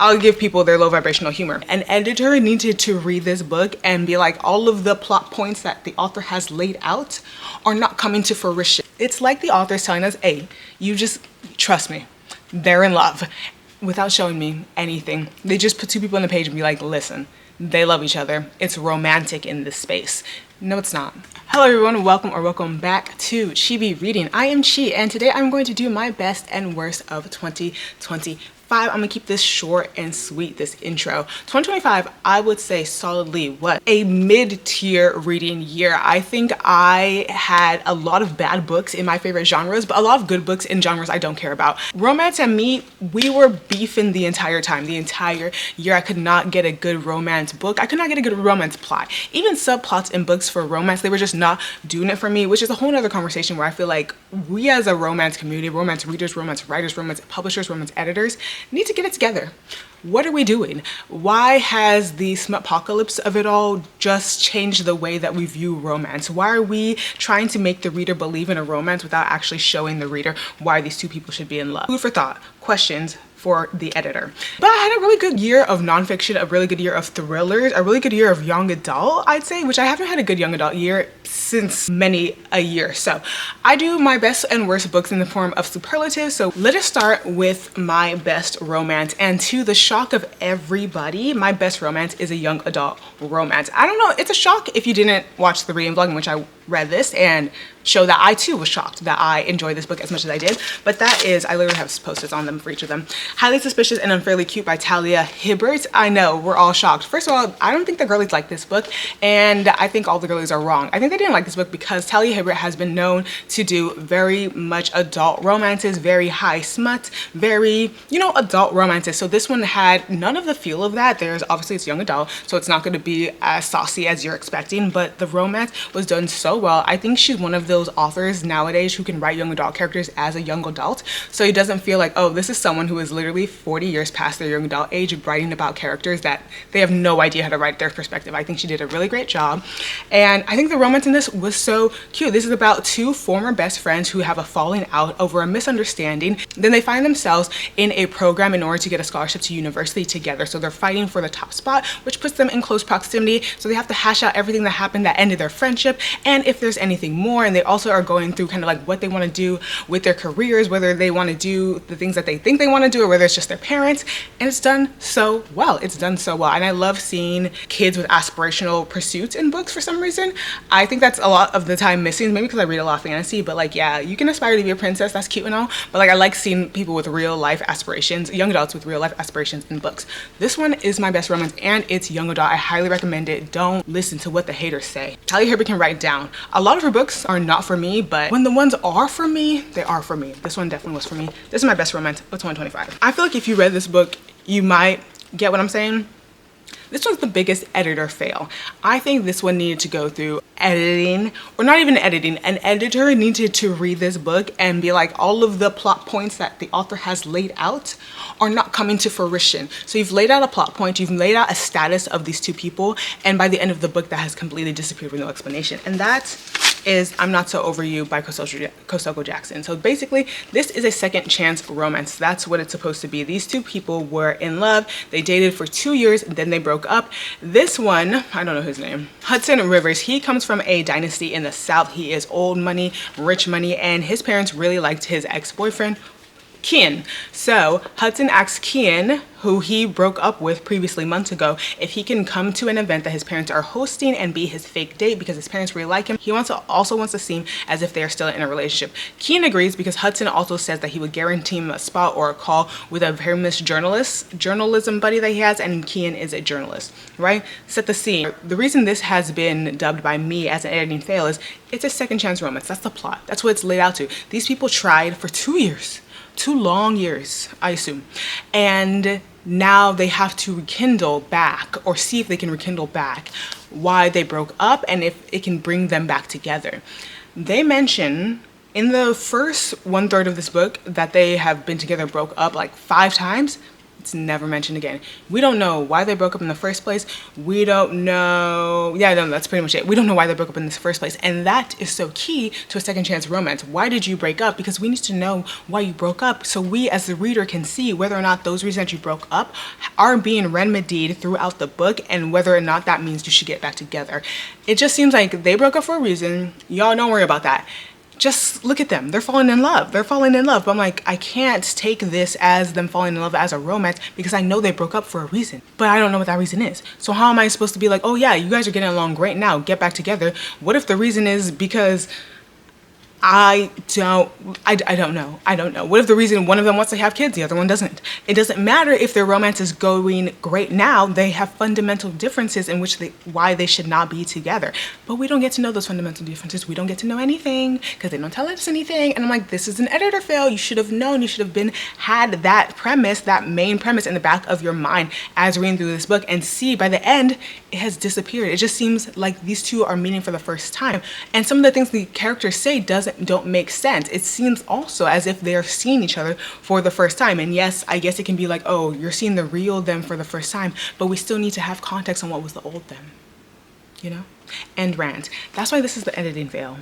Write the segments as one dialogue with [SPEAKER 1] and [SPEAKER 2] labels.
[SPEAKER 1] I'll give people their low vibrational humor. An editor needed to read this book and be like, all of the plot points that the author has laid out are not coming to fruition. It's like the author's telling us, hey, you just trust me, they're in love, without showing me anything. They just put two people on the page and be like, listen, they love each other. It's romantic in this space. No, it's not. Hello everyone, welcome back to Chibi Reading. I am Chi, and today I'm going to do my best and worst of 2025. I'm gonna keep this short and sweet, this intro. 2025, I would say solidly what? A mid-tier reading year. I think I had a lot of bad books in my favorite genres, but a lot of good books in genres I don't care about. Romance and me, we were beefing the entire time, the entire year. I could not get a good romance book. I could not get a good romance plot. Even subplots in books for romance, they were just not doing it for me, which is a whole nother conversation where I feel like we as a romance community, romance readers, romance writers, romance publishers, romance editors, need to get it together. What are we doing? Why has the smutpocalypse of it all just changed the way that we view romance? Why are we trying to make the reader believe in a romance without actually showing the reader why these two people should be in love? Food for thought, questions for the editor. But I had a really good year of nonfiction, a really good year of thrillers, a really good year of young adult, I'd say, which I haven't had a good young adult year since many a year. So I do my best and worst books in the form of superlatives. So let us start with my best romance. And to the shock of everybody, my best romance is a young adult romance. I don't know, it's a shock if you didn't watch the reading vlog in which I read this and show that I too was shocked that I enjoyed this book as much as I did. But that is, I literally have post-its on them for each of them. Highly Suspicious and Unfairly Cute by Talia Hibbert. I know, we're all shocked. First of all, I don't think the girlies like this book, and I think all the girlies are wrong. I think they didn't like this book because Talia Hibbert has been known to do very much adult romances, very high smut, very, you know, adult romances. So this one had none of the feel of that. There's obviously, it's young adult, so it's not going to be as saucy as you're expecting, but the romance was done so well. I think she's one of those authors nowadays who can write young adult characters as a young adult, so it doesn't feel like, oh, this is someone who is literally 40 years past their young adult age writing about characters that they have no idea how to write their perspective. I think she did a really great job, and I think the romance in this was so cute. This is about two former best friends who have a falling out over a misunderstanding. Then they find themselves in a program in order to get a scholarship to university together, so they're fighting for the top spot, which puts them in close proximity, so they have to hash out everything that happened that ended their friendship, and if there's anything more. And they also are going through kind of like what they want to do with their careers, whether they want to do the things that they think they want to do or whether it's just their parents. And it's done so well. It's done so well. And I love seeing kids with aspirational pursuits in books for some reason. I think that's a lot of the time missing, maybe because I read a lot of fantasy, but like, yeah, you can aspire to be a princess, that's cute and all, but like I like seeing people with real life aspirations, young adults with real life aspirations in books. This one is my best romance and it's young adult. I highly recommend it. Don't listen to what the haters say. Talia Hibbert can write down. A lot of her books are not for me, but when the ones are for me, they are for me. This one definitely was for me. This is my best romance of 2025. I feel like if you read this book, you might get what I'm saying. This one's the biggest editor fail. I think this one needed to go through editing, or not even editing. An editor needed to read this book and be like, all of the plot points that the author has laid out are not coming to fruition. So you've laid out a plot point, you've laid out a status of these two people, and by the end of the book, that has completely disappeared with no explanation. And that is I'm Not So Over You by Kosoko Jackson. So basically, this is a second chance romance. That's what it's supposed to be. These two people were in love. They dated for 2 years, and then they broke up. This one, I don't know his name, Hudson Rivers, he comes from a dynasty in the South. He is old money, rich money, and his parents really liked his ex-boyfriend, Kian. So Hudson asks Kian, who he broke up with previously months ago, if he can come to an event that his parents are hosting and be his fake date because his parents really like him. He also wants to seem as if they're still in a relationship. Kian agrees because Hudson also says that he would guarantee him a spot or a call with a famous journalism buddy that he has, and Kian is a journalist, right? Set the scene. The reason this has been dubbed by me as an editing fail is it's a second chance romance. That's the plot. That's what it's laid out to. These people tried for 2 years. 2 long years, I assume. And now they have to rekindle back, or see if they can rekindle back why they broke up and if it can bring them back together. They mention in the first 1/3 of this book that they have been together, broke up like 5 times. It's never mentioned again. We don't know why they broke up in the first place. We don't know. Yeah, no, that's pretty much it. We don't know why they broke up in the first place. And that is so key to a second chance romance. Why did you break up? Because we need to know why you broke up so we as the reader can see whether or not those reasons that you broke up are being remedied throughout the book and whether or not that means you should get back together. It just seems like they broke up for a reason. Y'all don't worry about that. Just look at them. They're falling in love. They're falling in love. But I'm like, I can't take this as them falling in love as a romance because I know they broke up for a reason. But I don't know what that reason is. So how am I supposed to be like, oh yeah, you guys are getting along great now, get back together? What if the reason is because I don't know. I don't know. What if the reason one of them wants to have kids, the other one doesn't? It doesn't matter if their romance is going great now. They have fundamental differences in which why they should not be together. But we don't get to know those fundamental differences. We don't get to know anything because they don't tell us anything. And I'm like, this is an editor fail. You should have known. You should have had that premise, that main premise in the back of your mind as reading through this book, and see by the end, it has disappeared. It just seems like these two are meeting for the first time. And some of the things the characters say don't make sense. It seems also as if they're seeing each other for the first time. And yes, I guess it can be like, oh, you're seeing the real them for the first time, but we still need to have context on what was the old them, you know? End rant. That's why this is the editing fail.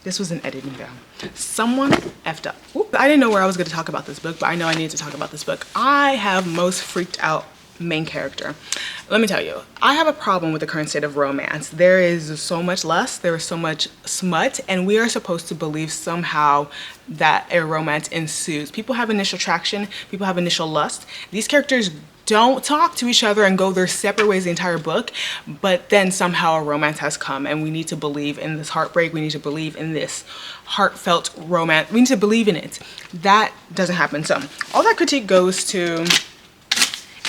[SPEAKER 1] This was an editing fail. Someone effed up. Oop, I didn't know where I was going to talk about this book, but I know I need to talk about this book. I have most freaked out main character. Let me tell you, I have a problem with the current state of romance. There is so much lust, there is so much smut, and we are supposed to believe somehow that a romance ensues. People have initial attraction, people have initial lust. These characters don't talk to each other and go their separate ways the entire book, but then somehow a romance has come and we need to believe in this heartbreak, we need to believe in this heartfelt romance, we need to believe in it. That doesn't happen. So all that critique goes to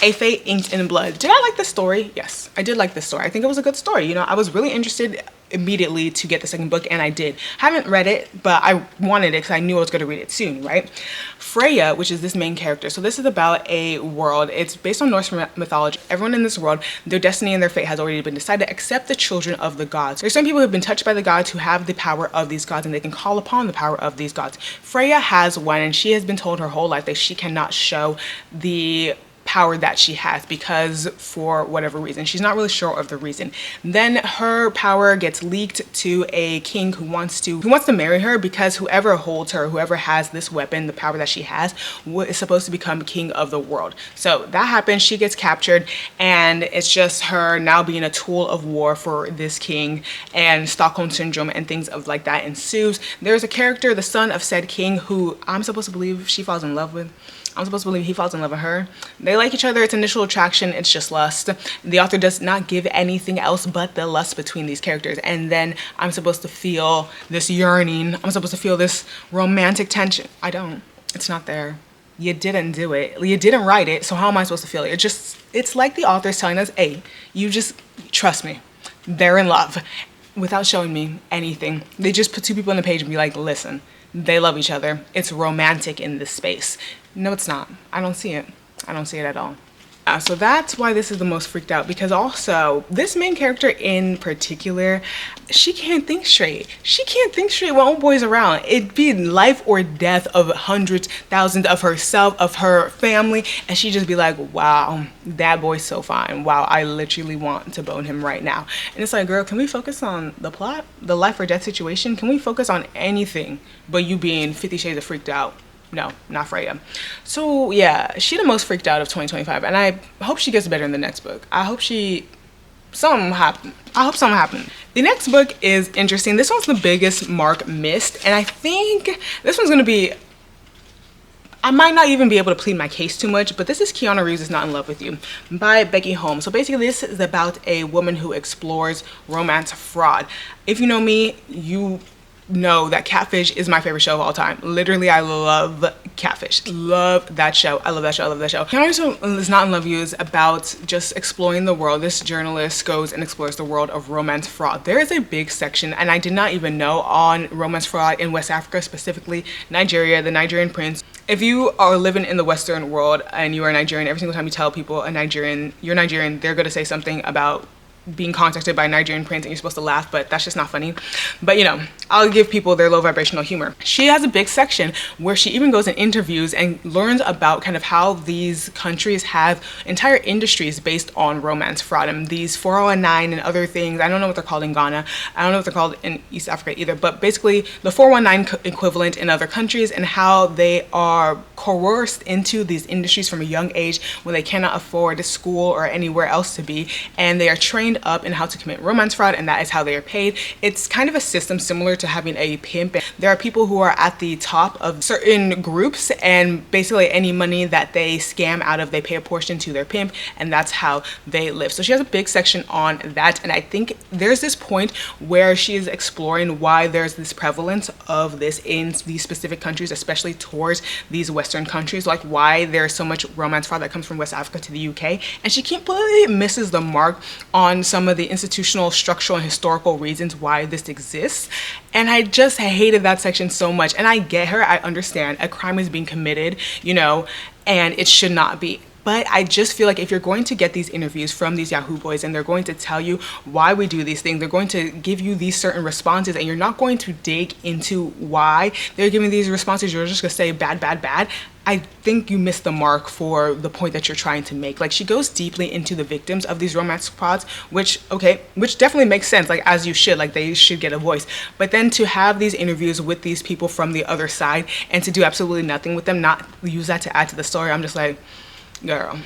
[SPEAKER 1] A Fate Inked in Blood. Did I like this story? Yes, I did like this story. I think it was a good story. You know, I was really interested immediately to get the second book, and I did. Haven't read it, but I wanted it because I knew I was going to read it soon, right? Freya, which is this main character. So this is about a world. It's based on Norse mythology. Everyone in this world, their destiny and their fate has already been decided except the children of the gods. There's some people who have been touched by the gods who have the power of these gods and they can call upon the power of these gods. Freya has one, and she has been told her whole life that she cannot show the power that she has because for whatever reason, she's not really sure of the reason. Then her power gets leaked to a king who wants to marry her because whoever holds her, whoever has this weapon, the power that she has, is supposed to become king of the world. So that happens, she gets captured, and it's just her now being a tool of war for this king, and Stockholm syndrome and things of like that ensues. There's a character, the son of said king, who I'm supposed to believe she falls in love with. I'm supposed to believe he falls in love with her. They like each other, it's initial attraction, it's just lust. The author does not give anything else but the lust between these characters. And then I'm supposed to feel this yearning, I'm supposed to feel this romantic tension. I don't, it's not there. You didn't do it, you didn't write it, so how am I supposed to feel it? It's like the author's telling us, hey, you just trust me, they're in love, without showing me anything. They just put two people on the page and be like, listen, they love each other, it's romantic in this space. No, it's not. I don't see it. I don't see it at all. So that's why this is the most freaked out, because also this main character in particular, she can't think straight. She can't think straight when old boy's around. It'd be life or death of hundreds, thousands of herself, of her family, and she'd just be like, wow, that boy's so fine. Wow, I literally want to bone him right now. And it's like, girl, can we focus on the plot, the life or death situation? Can we focus on anything but you being 50 Shades of Freaked Out? No, not Freya. So yeah, she the most freaked out of 2025, and I hope she gets better in the next book. I hope something happens. I hope something happens. The next book is interesting. This one's the biggest mark missed, and I think this one's gonna be, I might not even be able to plead my case too much, but this is Keanu Reeves Is Not in Love With You by Becky Holmes. So basically this is about a woman who explores romance fraud. If you know me, you know that Catfish is my favorite show of all time. Literally, I love Catfish. Love that show. I love that show. I love that show. Keanu Is Not in Love With You is about just exploring the world. This journalist goes and explores the world of romance fraud. There is a big section, and I did not even know, on romance fraud in West Africa, specifically Nigeria, the Nigerian prince. If you are living in the Western world and you are Nigerian, every single time you tell people you're Nigerian, they're going to say something about being contacted by a Nigerian prince and you're supposed to laugh, but that's just not funny. But you know, I'll give people their low vibrational humor. She has a big section where she even goes in interviews and learns about kind of how these countries have entire industries based on romance fraud and these 419 and other things. I don't know what they're called in Ghana. I don't know what they're called in East Africa either, but basically the 419 equivalent in other countries, and how they are coerced into these industries from a young age when they cannot afford a school or anywhere else to be, and they are trained up in how to commit romance fraud, and that is how they are paid. It's kind of a system similar to having a pimp. There are people who are at the top of certain groups, and basically any money that they scam out of, they pay a portion to their pimp, and that's how they live. So she has a big section on that, and I think there's this point where she is exploring why there's this prevalence of this in these specific countries, especially towards these Western countries, like why there's so much romance fraud that comes from West Africa to the UK. And she completely misses the mark on some of the institutional, structural, and historical reasons why this exists. And I just hated that section so much. And I get her, I understand a crime is being committed, you know, and it should not be. But I just feel like if you're going to get these interviews from these Yahoo boys and they're going to tell you why we do these things, they're going to give you these certain responses, and you're not going to dig into why they're giving these responses, you're just gonna say bad, bad, bad. I think you missed the mark for the point that you're trying to make. Like, she goes deeply into the victims of these romance frauds, which definitely makes sense, like, as you should, like, they should get a voice. But then to have these interviews with these people from the other side and to do absolutely nothing with them, not use that to add to the story, I'm just like, girl,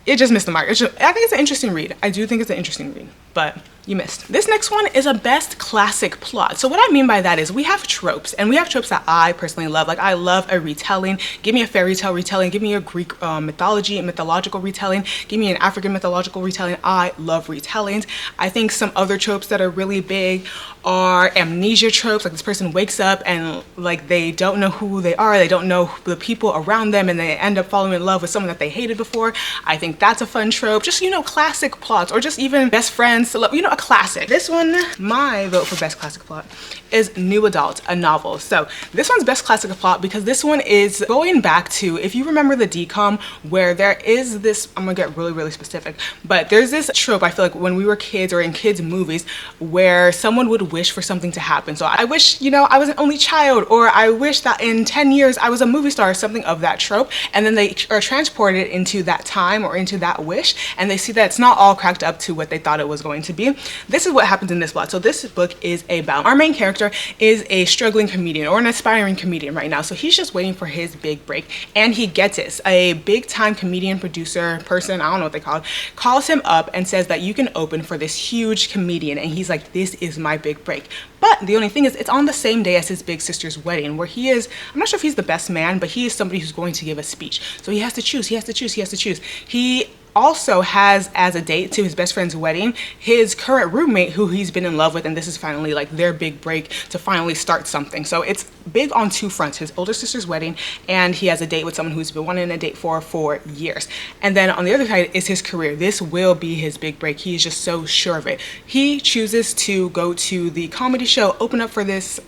[SPEAKER 1] it just missed the mark. I think it's an interesting read. I do think it's an interesting read, but you missed. This next one is a best classic plot. So what I mean by that is we have tropes, and we have tropes that I personally love. Like, I love a retelling. Give me a fairy tale retelling. Give me a Greek mythological retelling. Give me an African mythological retelling. I love retellings. I think some other tropes that are really big are amnesia tropes. Like, this person wakes up and like they don't know who they are. They don't know the people around them, and they end up falling in love with someone that they hated before. I think that's a fun trope. Just, you know, classic plots, or just even best friends, you know, a classic. This one, my vote for best classic plot is New Adult, a novel. So this one's best classic plot because this one is going back to, if you remember the DCOM, where there is this, I'm gonna get really, really specific, but there's this trope, I feel like, when we were kids or in kids movies, where someone would wish for something to happen. So I wish, you know, I was an only child, or I wish that in 10 years I was a movie star, or something of that trope. And then they are transported into that time or into that wish, and they see that it's not all cracked up to what they thought it was going to be. This is what happens in this plot. So this book is about, our main character is a struggling comedian, or an aspiring comedian right now. So he's just waiting for his big break, and he gets it. A big time comedian, producer, person, I don't know what they call it, calls him up and says that you can open for this huge comedian. And he's like, this is my big break. But the only thing is, it's on the same day as his big sister's wedding, where he is, I'm not sure if he's the best man, but he is somebody who's going to give a speech. So he has to choose, he has to choose, he has to choose. He also has as a date to his best friend's wedding his current roommate, who he's been in love with, and this is finally like their big break to finally start something. So it's big on two fronts: his older sister's wedding, and he has a date with someone who's been wanting a date for years. And then on the other side is his career. This will be his big break. He's just so sure of it. He chooses to go to the comedy show, open up for this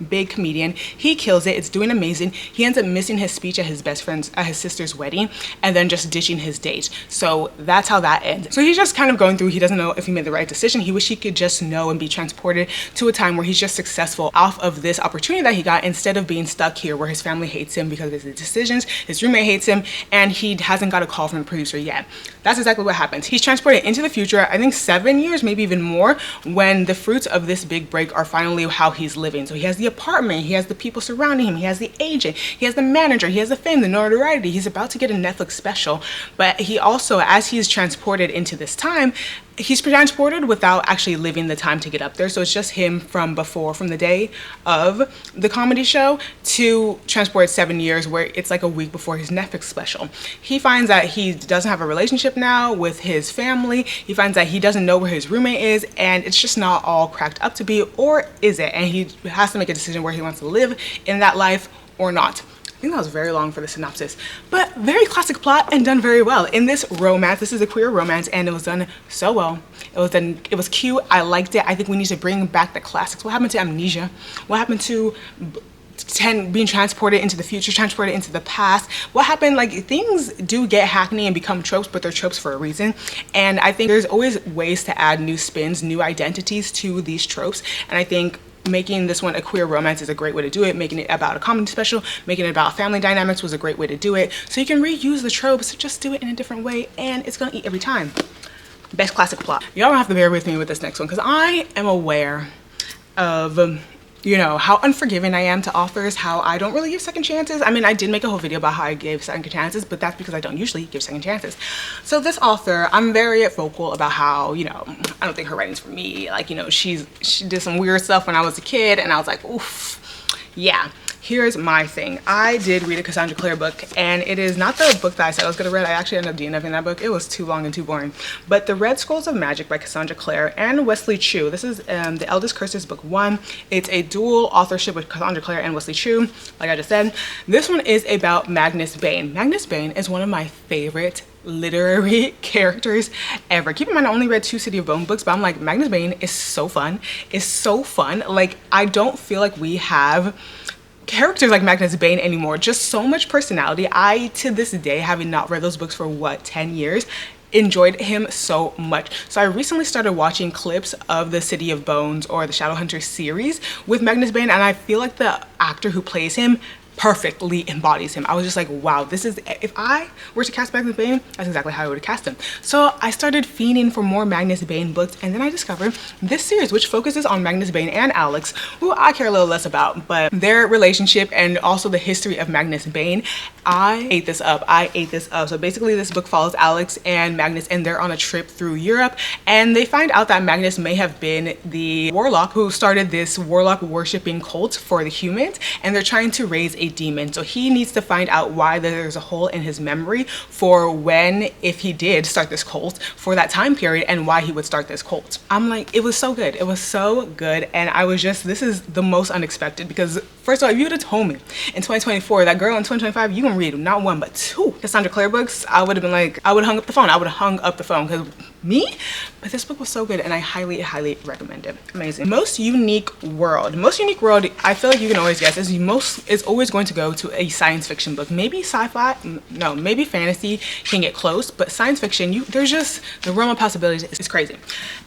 [SPEAKER 1] big comedian. He kills it. It's doing amazing. He ends up missing his speech at his sister's wedding, and then just ditching his date. So that's how that ends. So he's just kind of going through, he doesn't know if he made the right decision. He wish he could just know and be transported to a time where he's just successful off of this opportunity that he got, instead of being stuck here where his family hates him because of his decisions, his roommate hates him, and he hasn't got a call from the producer yet. That's exactly what happens. He's transported into the future, I think 7 years, maybe even more, when the fruits of this big break are finally how he's living. So he has the apartment, he has the people surrounding him, he has the agent, he has the manager, he has the fame, the notoriety. He's about to get a Netflix special, but he also, as he's transported into this time, he's transported without actually living the time to get up there. So it's just him from before, from the day of the comedy show, to transport 7 years, where it's like a week before his Netflix special. He finds that he doesn't have a relationship now with his family. He finds that he doesn't know where his roommate is, and it's just not all cracked up to be, or is it? And he has to make a decision where he wants to live in that life or not. I think that was very long for the synopsis, but very classic plot and done very well. In this romance, this is a queer romance, and it was done so well. It was cute. I liked it. I think we need to bring back the classics. What happened to Amnesia? What happened to being transported into the future, transported into the past. What happened? Like, things do get hackney and become tropes, but they're tropes for a reason. And I think there's always ways to add new spins, new identities to these tropes. And I think making this one a queer romance is a great way to do it. Making it about a comedy special, making it about family dynamics was a great way to do it. So you can reuse the tropes, just do it in a different way, and it's gonna eat every time. Best classic plot. Y'all don't have to bear with me with this next one, because I am aware of you know, how unforgiving I am to authors, how I don't really give second chances. I mean, I did make a whole video about how I gave second chances, but that's because I don't usually give second chances. So this author, I'm very vocal about how, you know, I don't think her writing's for me. Like, you know, she did some weird stuff when I was a kid, and I was like, oof, yeah. Here's my thing. I did read a Cassandra Clare book, and it is not the book that I said I was gonna read. I actually ended up DNFing that book. It was too long and too boring. But The Red Scrolls of Magic by Cassandra Clare and Wesley Chu. This is The Eldest Curses book 1. It's a dual authorship with Cassandra Clare and Wesley Chu, like I just said. This one is about Magnus Bane. Magnus Bane is one of my favorite literary characters ever. Keep in mind, I only read 2 City of Bone books, but I'm like, Magnus Bane is so fun. It's so fun. Like, I don't feel like we have characters like Magnus Bane anymore. Just so much personality. I, to this day, having not read those books for what, 10 years, enjoyed him so much. So I recently started watching clips of the City of Bones or the Shadowhunter series with Magnus Bane, and I feel like the actor who plays him perfectly embodies him. I was just like, wow, this is, if I were to cast Magnus Bane, that's exactly how I would have cast him. So I started fiending for more Magnus Bane books, and then I discovered this series, which focuses on Magnus Bane and Alex, who I care a little less about, but their relationship and also the history of Magnus Bane. I ate this up. I ate this up. So basically this book follows Alex and Magnus, and they're on a trip through Europe, and they find out that Magnus may have been the warlock who started this warlock worshipping cult for the humans, and they're trying to raise a demon. So he needs to find out why there's a hole in his memory for when, if he did start this cult, for that time period, and why he would start this cult. I'm like, it was so good. It was so good. And I was just, this is the most unexpected, because first of all, if you would have told me in 2024 that girl in 2025, you gonna read not 1 but 2 Cassandra Clare books, I would have been like, I would have hung up the phone. I would have hung up the phone, because me? But this book was so good, and I highly, highly recommend it. Amazing. Most unique world. Most unique world, I feel like you can always guess, is always going to go to a science fiction book. Maybe sci-fi, no, maybe fantasy can get close, but science fiction, there's just, the realm of possibilities is crazy.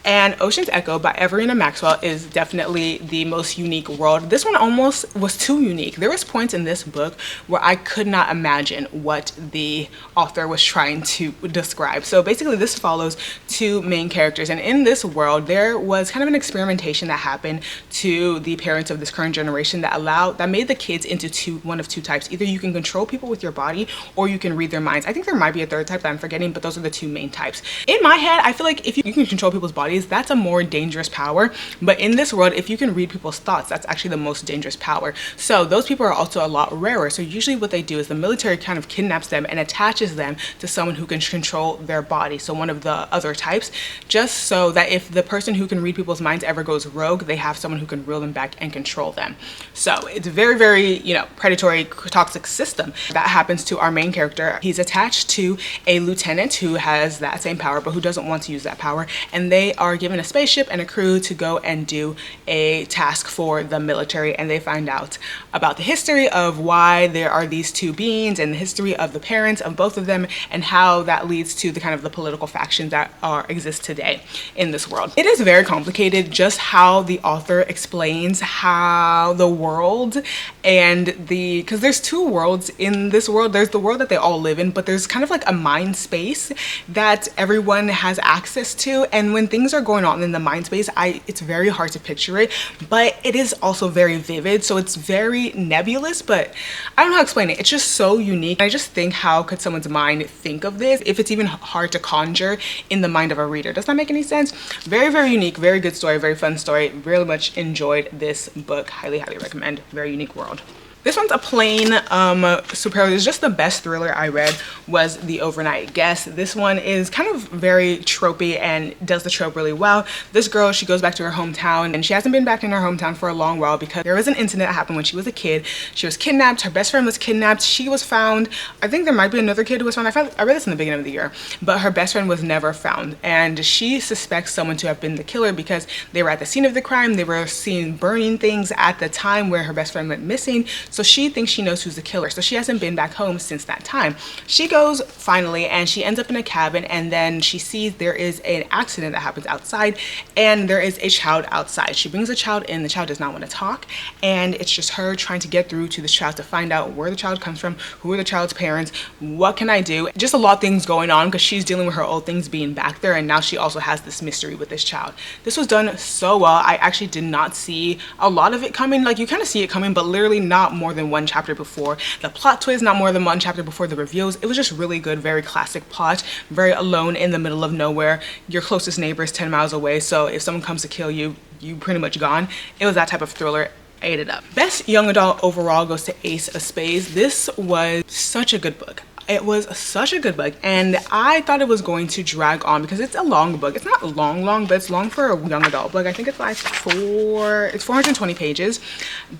[SPEAKER 1] And Ocean's Echo by Everina Maxwell is definitely the most unique world. This one almost was too unique. There was points in this book where I could not imagine what the author was trying to describe. So basically this follows 2 main characters, and in this world there was kind of an experimentation that happened to the parents of this current generation that made the kids into one of 2 types. Either you can control people with your body, or you can read their minds. I think there might be a 3rd type that I'm forgetting, but those are the 2 main types. In my head, I feel like if you can control people's bodies, that's a more dangerous power, but in this world, if you can read people's thoughts, that's actually the most dangerous power. So those people are also a lot rarer. So usually what they do is the military kind of kidnaps them and attaches them to someone who can control their body, so one of the other types, just so that if the person who can read people's minds ever goes rogue, they have someone who can reel them back and control them. So it's a very, very, you know, predatory, toxic system that happens to our main character. He's attached to a lieutenant who has that same power, but who doesn't want to use that power, and they are given a spaceship and a crew to go and do a task for the military, and they find out about the history of why there are these 2 beings, and the history of the parents of both of them, and how that leads to the kind of the political factions that exist today in this world. It is very complicated just how the author explains how the world and because there's 2 worlds in this world. There's the world that they all live in, but there's kind of like a mind space that everyone has access to, and when things are going on in the mind space, it's very hard to picture it, but it is also very vivid, so it's very nebulous, but I don't know how to explain it. It's just so unique. I just think, how could someone's mind think of this if it's even hard to conjure in the mind of a reader? Does that make any sense? Very, very unique, very good story, very fun story. Really much enjoyed this book. Highly, highly recommend. Very unique world. This one's a plain superhero. It's just the best thriller I read was The Overnight Guest. This one is kind of very tropey and does the trope really well. This girl, she goes back to her hometown, and she hasn't been back in her hometown for a long while because there was an incident that happened when she was a kid. She was kidnapped. Her best friend was kidnapped. She was found. I think there might be another kid who was found. I read this in the beginning of the year, but her best friend was never found, and she suspects someone to have been the killer because they were at the scene of the crime. They were seen burning things at the time where her best friend went missing. So she thinks she knows who's the killer. So she hasn't been back home since that time. She goes finally, and she ends up in a cabin, and then she sees there is an accident that happens outside, and there is a child outside. She brings the child in. The child does not want to talk, and it's just her trying to get through to the child to find out where the child comes from, who are the child's parents, what can I do? Just a lot of things going on because she's dealing with her old things being back there, and now she also has this mystery with this child. This was done so well. I actually did not see a lot of it coming. Like, you kind of see it coming, but literally not more than one chapter before the plot twist, not more than one chapter before the reveals. It was just really good, very classic plot, very alone in the middle of nowhere. Your closest neighbor is 10 miles away, so if someone comes to kill you, you pretty much gone. It was that type of thriller. I ate it up. Best young adult overall goes to Ace of Spades. This was such a good book. It was such a good book, and I thought it was going to drag on because it's a long book. It's not long, but it's long for a young adult book. I think it's like 420 pages,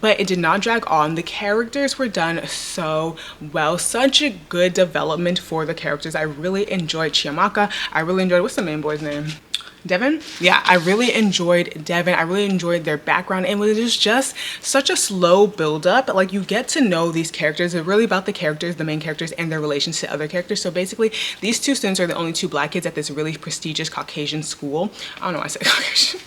[SPEAKER 1] but it did not drag on. The characters were done so well. Such a good development for the characters. I really enjoyed Chiamaka. I really enjoyed, what's the main boy's name? Devin? Yeah, I really enjoyed Devin. I really enjoyed their background. It was just such a slow build up. Like, you get to know these characters. It's really about the characters, the main characters, and their relations to other characters. So basically, these two students are the only two black kids at this really prestigious Caucasian school. I don't know why I said Caucasian.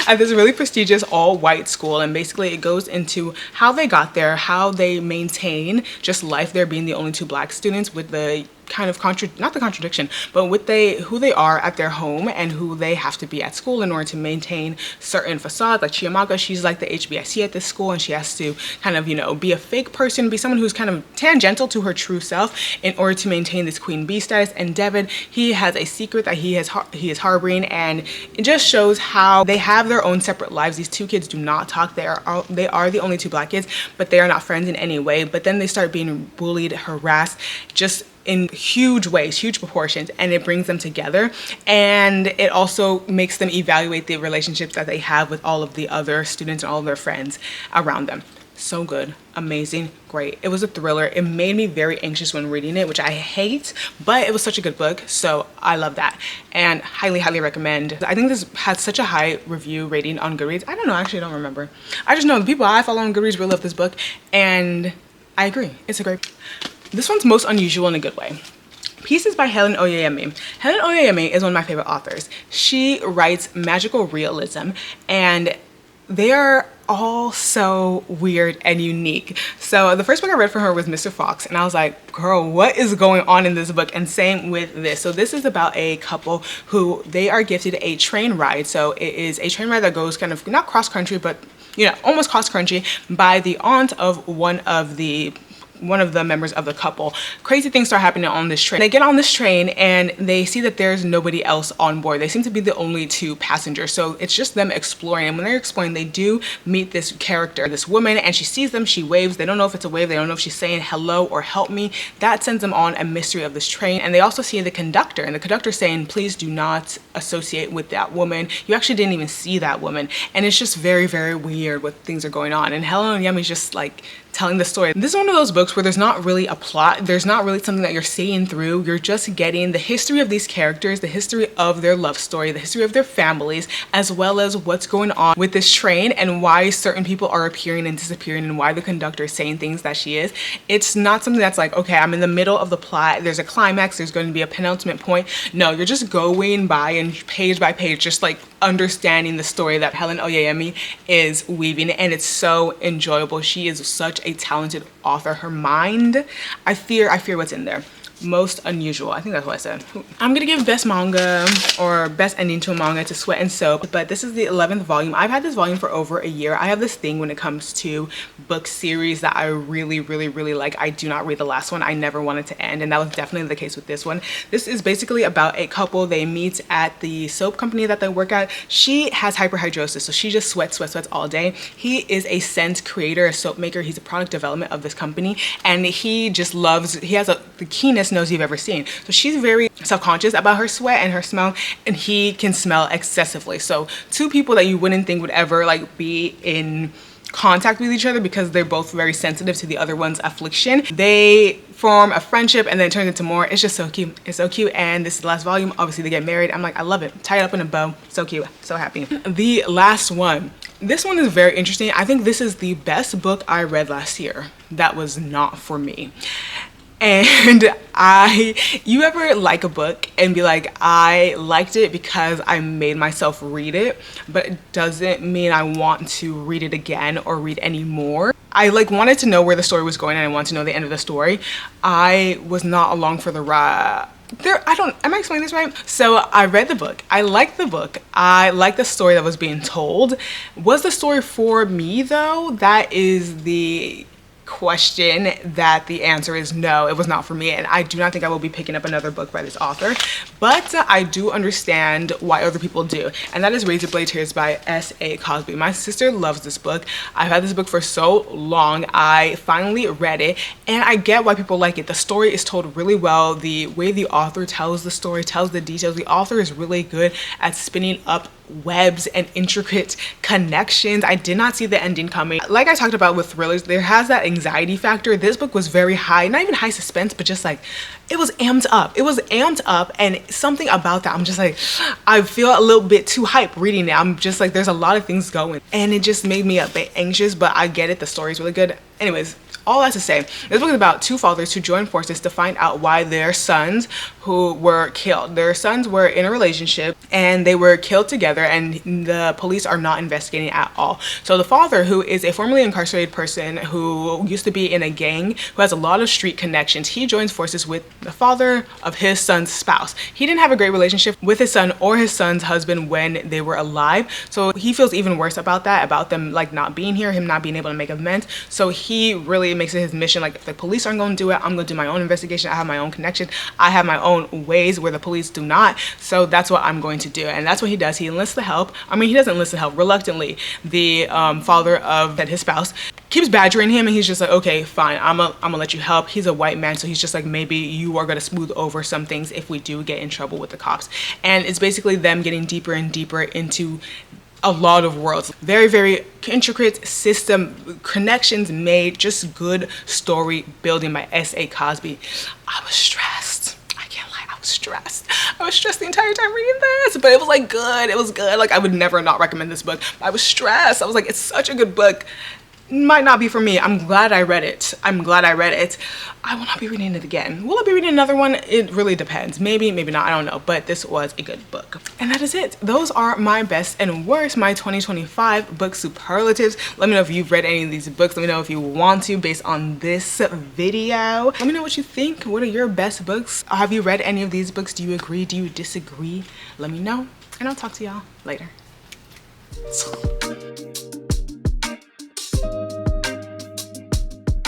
[SPEAKER 1] At this really prestigious all-white school. And basically, it goes into how they got there, how they maintain just life there being the only two black students with the kind of not the contradiction, but with who they are at their home and who they have to be at school in order to maintain certain facades. Like Chiamaka, she's like the HBIC at this school, and she has to kind of, you know, be a fake person, be someone who's kind of tangential to her true self in order to maintain this queen bee status. And Devin, he has a secret that he is harboring, and it just shows how they have their own separate lives. These two kids do not talk. They are the only two black kids, but they are not friends in any way. But then they start being bullied, harassed, just in huge ways, huge proportions, and it brings them together, and it also makes them evaluate the relationships that they have with all of the other students and all of their friends around them. So good, amazing, great. It was a thriller. It made me very anxious when reading it, which I hate, but it was such a good book, so I love that, and highly recommend. I think this had such a high review rating on Goodreads. I don't know, actually I don't remember. I just know the people I follow on Goodreads really love this book, and I agree, it's a great. This one's most unusual in a good way. Pieces by Helen Oyeyemi. Helen Oyeyemi is one of my favorite authors. She writes magical realism, and they are all so weird and unique. So the first book I read from her was Mr. Fox, and I was like, girl, what is going on in this book? And same with this. So this is about a couple who they are gifted a train ride. So it is a train ride that goes kind of not cross country, but, you know, almost cross country, by the aunt of one of the members of the couple. Crazy things start happening on this train. They get on this train and they see that there's nobody else on board. They seem to be the only two passengers. So it's just them exploring. And when they're exploring, they do meet this character, this woman, and she sees them, she waves. They don't know if it's a wave. They don't know if she's saying hello or help me. That sends them on a mystery of this train. And they also see the conductor, and the conductor saying, please do not associate with that woman. You actually didn't even see that woman. And it's just very weird what things are going on. And Helen Oyeyemi's just like telling the story. This is one of those books where there's not really a plot. There's not really something that you're seeing through. You're just getting the history of these characters, the history of their love story, the history of their families, as well as what's going on with this train and why certain people are appearing and disappearing and why the conductor is saying things that she is. It's not something that's like, okay, I'm in the middle of the plot. There's a climax. There's going to be a penultimate point. No, you're just going by and page by page, just like understanding the story that Helen Oyeyemi is weaving, and it's so enjoyable. She is such a talented author. Her mind, I fear what's in there. Most unusual. I think that's what I said. I'm gonna give best manga or best ending to a manga to Sweat and Soap, but this is the 11th volume. I've had this volume for over a year. I have this thing when it comes to book series that I really like. I do not read the last one. I never want it to end, and that was definitely the case with this one. This is basically about a couple. They meet at the soap company that they work at. She has hyperhidrosis, so she just sweats all day. He is a scent creator, a soap maker. He's a product development of this company, and he just loves, he has the keenest nose you've ever seen. So she's very self-conscious about her sweat and her smell, and he can smell excessively. So two people that you wouldn't think would ever like be in contact with each other because they're both very sensitive to the other one's affliction. They form a friendship and then it turns into more. It's just so cute. It's so cute. And this is the last volume. Obviously they get married. I'm like, I love it. Tie it up in a bow. So cute. So happy. The last one. This one is very interesting. I think this is the best book I read last year that was not for me. And you ever like a book and be like, I liked it because I made myself read it, but it doesn't mean I want to read it again or read any more. I like wanted to know where the story was going and I wanted to know the end of the story. I was not along for the ride. Am I explaining this right? So I read the book. I liked the book. I liked the story that was being told. Was the story for me though? That is the question that the answer is no, it was not for me, and I do not think I will be picking up another book by this author, but I do understand why other people do, and that is Razor Blade Tears by S.A. Cosby. My sister loves this book. I've had this book for so long. I finally read it and I get why people like it. The story is told really well. The way the author tells the story, tells the details. The author is really good at spinning up webs and intricate connections. I did not see the ending coming. Like I talked about with thrillers, there has that anxiety factor. This book was very high, not even high suspense, but just like it was amped up. It was amped up, and something about that, I'm just like, I feel a little bit too hype reading it. I'm just like, there's a lot of things going, and it just made me a bit anxious, but I get it. The story's really good. Anyways, all that to say, this book is about two fathers who join forces to find out why their sons who were killed. Their sons were in a relationship and they were killed together, and the police are not investigating at all. So the father, who is a formerly incarcerated person who used to be in a gang, who has a lot of street connections, he joins forces with the father of his son's spouse. He didn't have a great relationship with his son or his son's husband when they were alive. So he feels even worse about that, about them like not being here, him not being able to make amends. So he really makes it his mission, like, if the police aren't going to do it, I'm going to do my own investigation. I have my own connection. I have my own ways where the police do not. So that's what I'm going to do. And that's what he does. He enlists the help. I mean, he doesn't enlist the help. Reluctantly, the father of his spouse keeps badgering him, and he's just like, okay, fine, I'm gonna let you help. He's a white man, so he's just like, maybe you are gonna smooth over some things if we do get in trouble with the cops. And it's basically them getting deeper and deeper into a lot of worlds. Very intricate system, connections made, just good story building by S.A. Cosby. I was stressed. I can't lie, I was stressed. I was stressed the entire time reading this, but it was like good. It was good. Like, I would never not recommend this book. I was stressed. I was like, it's such a good book. Might not be for me. I'm glad I read it. I'm glad I read it. I will not be reading it again. Will I be reading another one? It really depends. Maybe, maybe not. I don't know. But this was a good book. And that is it. Those are my best and worst, my 2025 book superlatives. Let me know if you've read any of these books. Let me know if you want to based on this video. Let me know what you think. What are your best books? Have you read any of these books? Do you agree? Do you disagree? Let me know. And I'll talk to y'all later.